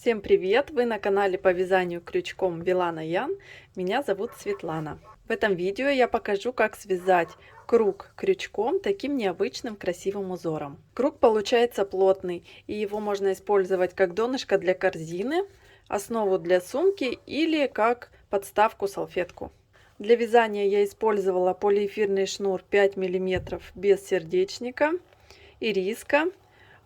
Всем привет! Вы на канале по вязанию крючком Вилана Ян. Меня зовут Светлана. В этом видео я покажу, как связать круг крючком таким необычным красивым узором. Круг получается плотный, и его можно использовать как донышко для корзины, основу для сумки или как подставку салфетку. Для вязания я использовала полиэфирный шнур 5 мм без сердечника, ириска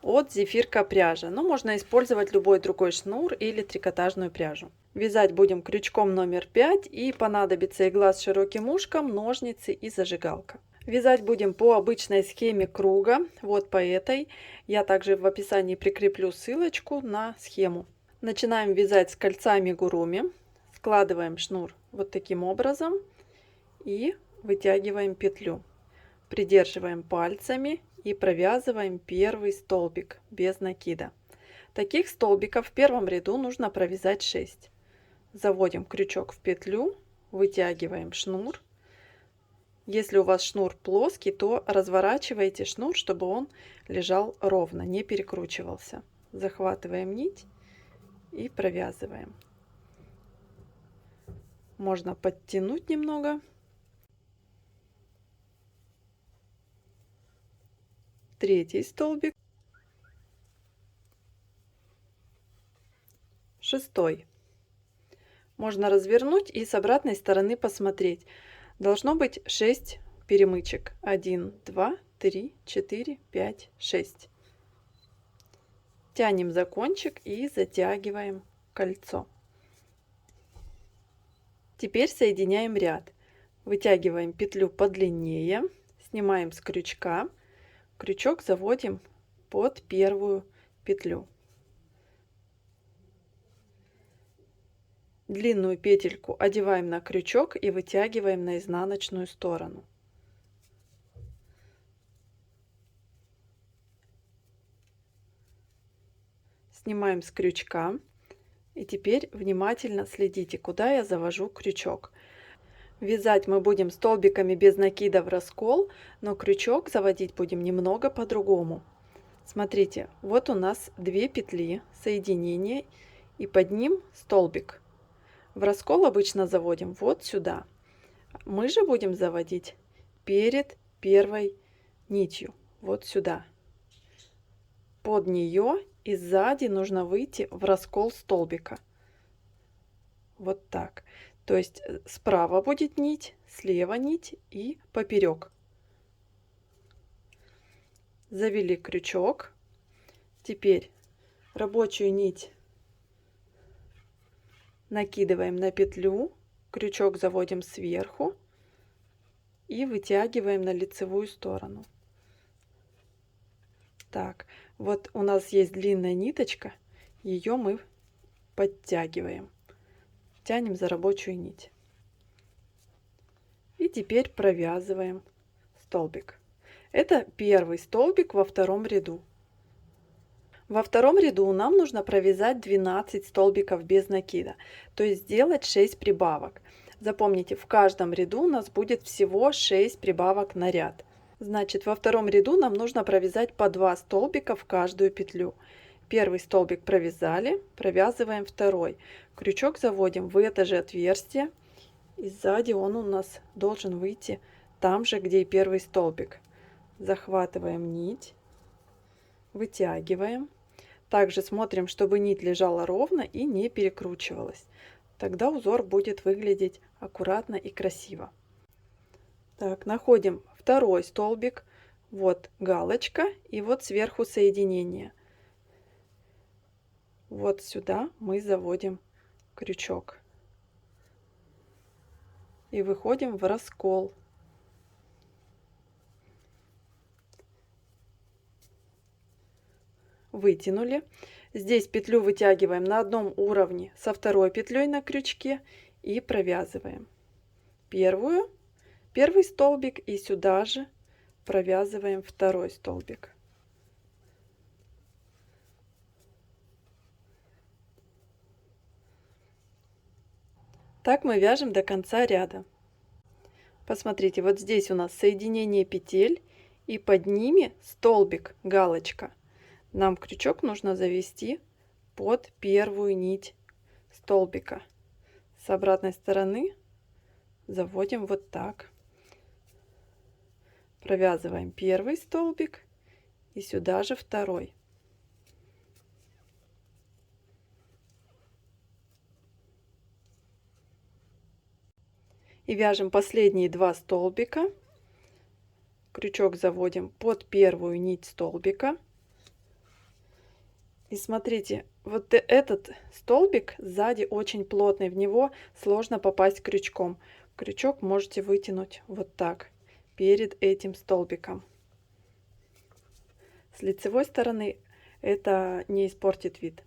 от Зефирка пряжа. Но можно использовать любой другой шнур или трикотажную пряжу. Вязать будем крючком номер 5, и понадобится игла с широким ушком, ножницы и зажигалка. Вязать будем по обычной схеме круга, вот по этой. Я также в описании прикреплю ссылочку на схему. Начинаем вязать с кольца амигуруми. Складываем шнур вот таким образом и вытягиваем петлю. Придерживаем пальцами и провязываем первый столбик без накида. Таких столбиков в первом ряду нужно провязать 6. Заводим крючок в петлю, вытягиваем шнур. Если у вас шнур плоский, то разворачивайте шнур, чтобы он лежал ровно, не перекручивался. Захватываем нить и провязываем. Можно подтянуть немного. Третий столбик, шестой. Можно развернуть и с обратной стороны посмотреть. Должно быть 6 перемычек. 1, 2, 3, 4, 5, 6. Тянем за кончик и затягиваем кольцо. Теперь соединяем ряд. Вытягиваем петлю подлиннее, снимаем с крючка. Крючок заводим под первую петлю. Длинную петельку одеваем на крючок и вытягиваем на изнаночную сторону. Снимаем с крючка. И теперь внимательно следите, куда я завожу крючок. Вязать мы будем столбиками без накида в раскол, но крючок заводить будем немного по-другому. Смотрите, вот у нас 2 петли соединения и под ним столбик. В раскол обычно заводим вот сюда. Мы же будем заводить перед первой нитью, вот сюда. Под нее и сзади нужно выйти в раскол столбика. Вот так. То есть справа будет нить, слева нить и поперек. Завели крючок. Теперь рабочую нить накидываем на петлю, крючок заводим сверху и вытягиваем на лицевую сторону. Так, вот у нас есть длинная ниточка, ее мы подтягиваем. Тянем за рабочую нить. И теперь провязываем столбик. Это первый столбик во втором ряду. Во втором ряду нам нужно провязать 12 столбиков без накида, то есть сделать 6 прибавок. Запомните, в каждом ряду у нас будет всего 6 прибавок на ряд. Значит, во втором ряду нам нужно провязать по 2 столбика в каждую петлю. Первый столбик провязали, провязываем второй. Крючок заводим в это же отверстие, и сзади он у нас должен выйти там же, где и первый столбик. Захватываем нить, вытягиваем. Также смотрим, чтобы нить лежала ровно и не перекручивалась. Тогда узор будет выглядеть аккуратно и красиво. Так, находим второй столбик. Вот галочка и вот сверху соединение. Вот сюда мы заводим крючок и выходим в раскол. Вытянули. Здесь петлю вытягиваем на одном уровне со второй петлей на крючке и провязываем первый столбик и сюда же провязываем второй столбик. Так мы вяжем до конца ряда. Посмотрите, вот здесь у нас соединение петель и под ними столбик, галочка. Нам крючок нужно завести под первую нить столбика. С обратной стороны заводим вот так. Провязываем первый столбик и сюда же второй. И вяжем последние 2 столбика. Крючок заводим под первую нить столбика. И смотрите, вот этот столбик сзади очень плотный, в него сложно попасть крючком. Крючок можете вытянуть вот так перед этим столбиком. С лицевой стороны это не испортит вид.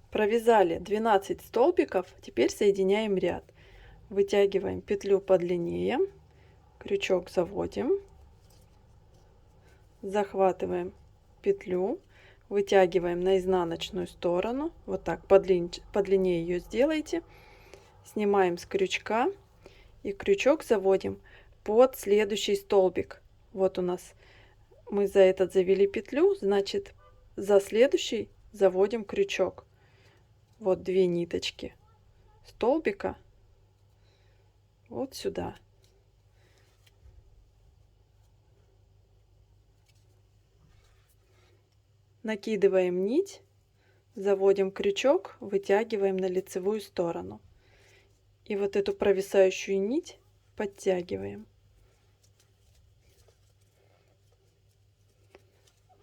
Провязали 12 столбиков, теперь соединяем ряд. Вытягиваем петлю подлиннее, крючок заводим, захватываем петлю, вытягиваем на изнаночную сторону, вот так подлиннее ее сделайте, снимаем с крючка и крючок заводим под следующий столбик. Вот у нас мы за этот завели петлю, значит за следующий заводим крючок. Вот 2 ниточки столбика вот сюда. Накидываем нить, заводим крючок, вытягиваем на лицевую сторону. И вот эту провисающую нить подтягиваем.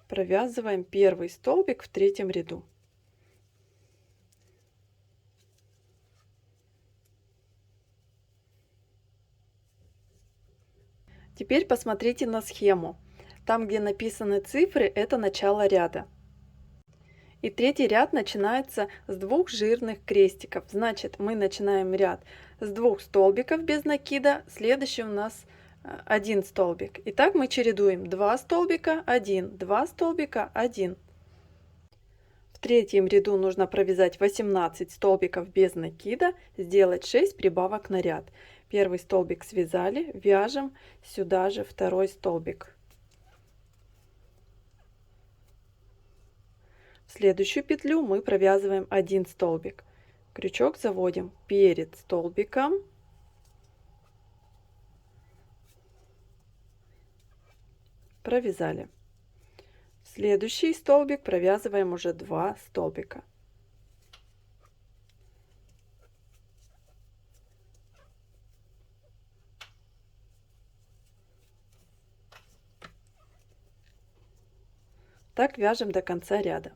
Провязываем первый столбик в 3-м ряду. Теперь посмотрите на схему. Там, где написаны цифры, это начало ряда. И 3-й ряд начинается с 2 жирных крестиков. Значит, мы начинаем ряд с 2 столбиков без накида. Следующий у нас 1 столбик. Итак, мы чередуем 2 столбика, 1, 2 столбика, 1. В 3-м ряду нужно провязать 18 столбиков без накида, сделать 6 прибавок на ряд. Первый столбик связали, вяжем сюда же 2-й столбик. В следующую петлю мы провязываем 1 столбик. Крючок заводим перед столбиком. Провязали. В следующий столбик провязываем уже 2 столбика. Так вяжем до конца ряда.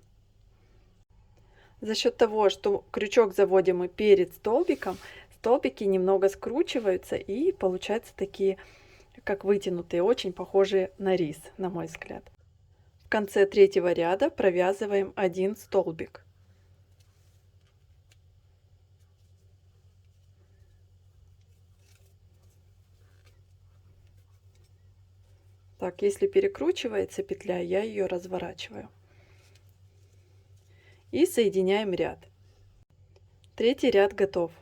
За счет того, что крючок заводим мы перед столбиком, столбики немного скручиваются и получаются такие, как вытянутые, очень похожие на рис, на мой взгляд. В конце 3-го ряда провязываем 1 столбик. Так, если перекручивается петля, я ее разворачиваю. И соединяем ряд. 3-й ряд готов.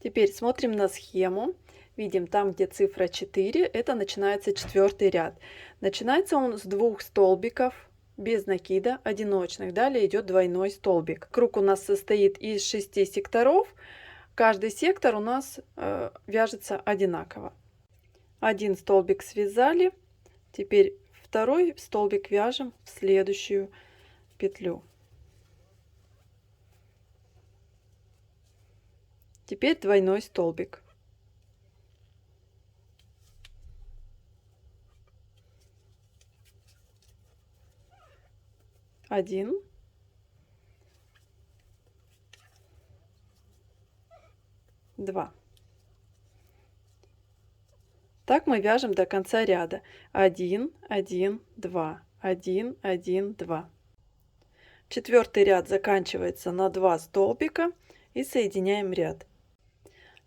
Теперь смотрим на схему. Видим, там, где цифра 4, это начинается 4-й ряд. Начинается он с 2 столбиков без накида, одиночных. Далее идет двойной столбик. Круг у нас состоит из 6 секторов. Каждый сектор у нас вяжется одинаково. 1 столбик связали. Теперь 2-й столбик вяжем в следующую петлю. Теперь двойной столбик. 1, 2. Так мы вяжем до конца ряда. 1, 1, 2, 1, 1, 2. 4-й ряд заканчивается на 2 столбика и соединяем ряд.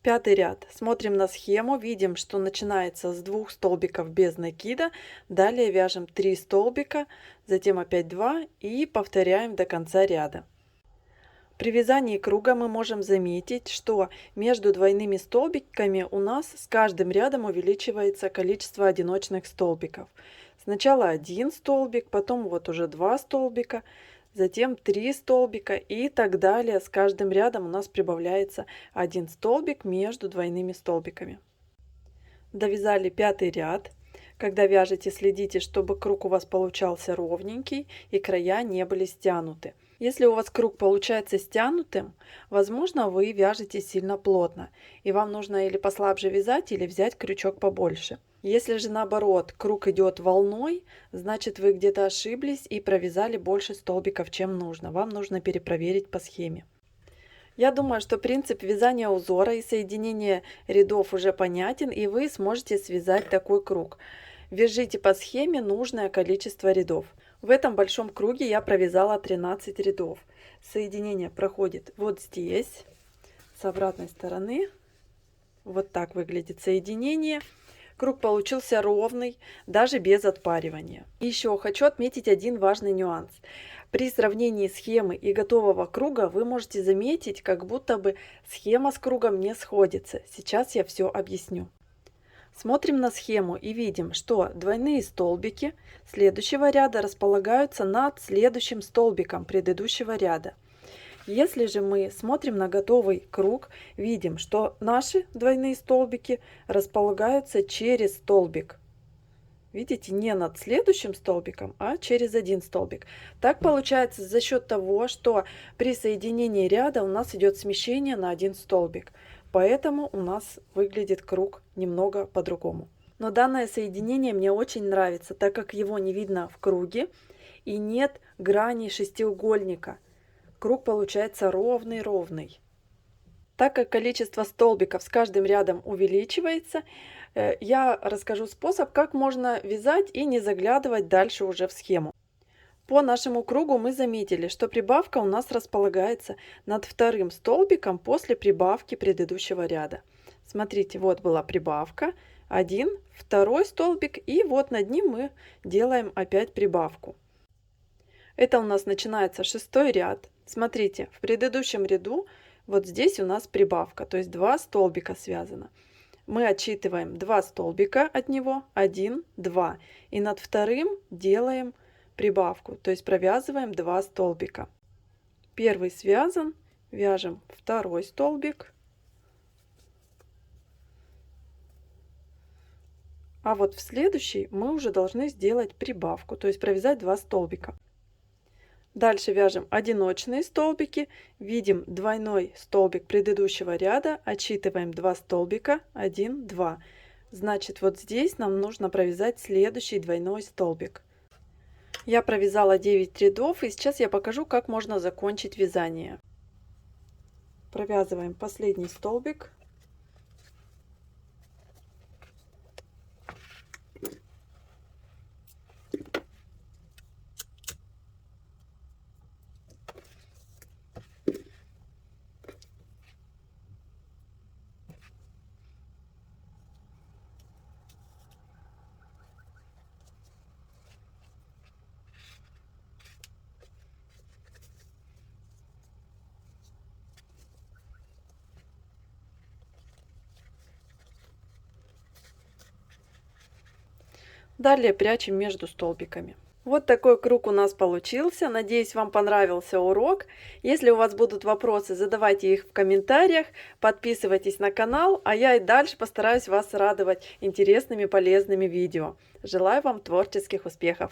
5-й ряд. Смотрим на схему, видим, что начинается с 2 столбиков без накида. Далее вяжем 3 столбика, затем опять 2 и повторяем до конца ряда. При вязании круга мы можем заметить, что между двойными столбиками у нас с каждым рядом увеличивается количество одиночных столбиков. Сначала один столбик, потом вот уже два столбика, затем 3 столбика и так далее. С каждым рядом у нас прибавляется один столбик между двойными столбиками. Довязали 5-й ряд. Когда вяжете, следите, чтобы круг у вас получался ровненький и края не были стянуты. Если у вас круг получается стянутым, возможно, вы вяжете сильно плотно, и вам нужно или послабже вязать, или взять крючок побольше. Если же наоборот, круг идет волной, значит вы где-то ошиблись и провязали больше столбиков, чем нужно. Вам нужно перепроверить по схеме. Я думаю, что принцип вязания узора и соединения рядов уже понятен, и вы сможете связать такой круг. Вяжите по схеме нужное количество рядов. В этом большом круге я провязала 13 рядов. Соединение проходит вот здесь, с обратной стороны. Вот так выглядит соединение. Круг получился ровный, даже без отпаривания. И еще хочу отметить один важный нюанс. При сравнении схемы и готового круга вы можете заметить, как будто бы схема с кругом не сходится. Сейчас я все объясню. Смотрим на схему и видим, что двойные столбики следующего ряда располагаются над следующим столбиком предыдущего ряда. Если же мы смотрим на готовый круг, видим, что наши двойные столбики располагаются через столбик. Видите, не над следующим столбиком, а через один столбик. Так получается за счет того, что при соединении ряда у нас идет смещение на один столбик. Поэтому у нас выглядит круг немного по-другому. Но данное соединение мне очень нравится, так как его не видно в круге и нет грани шестиугольника. Круг получается ровный-ровный. Так как количество столбиков с каждым рядом увеличивается, я расскажу способ, как можно вязать и не заглядывать дальше уже в схему. По нашему кругу мы заметили, что прибавка у нас располагается над вторым столбиком после прибавки предыдущего ряда. Смотрите, вот была прибавка, один, второй столбик, и вот над ним мы делаем опять прибавку. Это у нас начинается 6-й ряд. Смотрите, в предыдущем ряду вот здесь у нас прибавка, то есть 2 столбика связано. Мы отсчитываем 2 столбика от него, 1, 2, и над вторым делаем прибавку, то есть провязываем 2 столбика. Первый связан, вяжем второй столбик, а вот в следующий мы уже должны сделать прибавку, то есть провязать 2 столбика. Дальше вяжем одиночные столбики, видим двойной столбик предыдущего ряда, отсчитываем 2 столбика, 1, 2. Значит, вот здесь нам нужно провязать следующий двойной столбик. Я провязала 9 рядов, и сейчас я покажу, как можно закончить вязание. Провязываем последний столбик. Далее прячем между столбиками. Вот такой круг у нас получился. Надеюсь, вам понравился урок. Если у вас будут вопросы, задавайте их в комментариях. Подписывайтесь на канал, а я и дальше постараюсь вас радовать интересными, полезными видео. Желаю вам творческих успехов!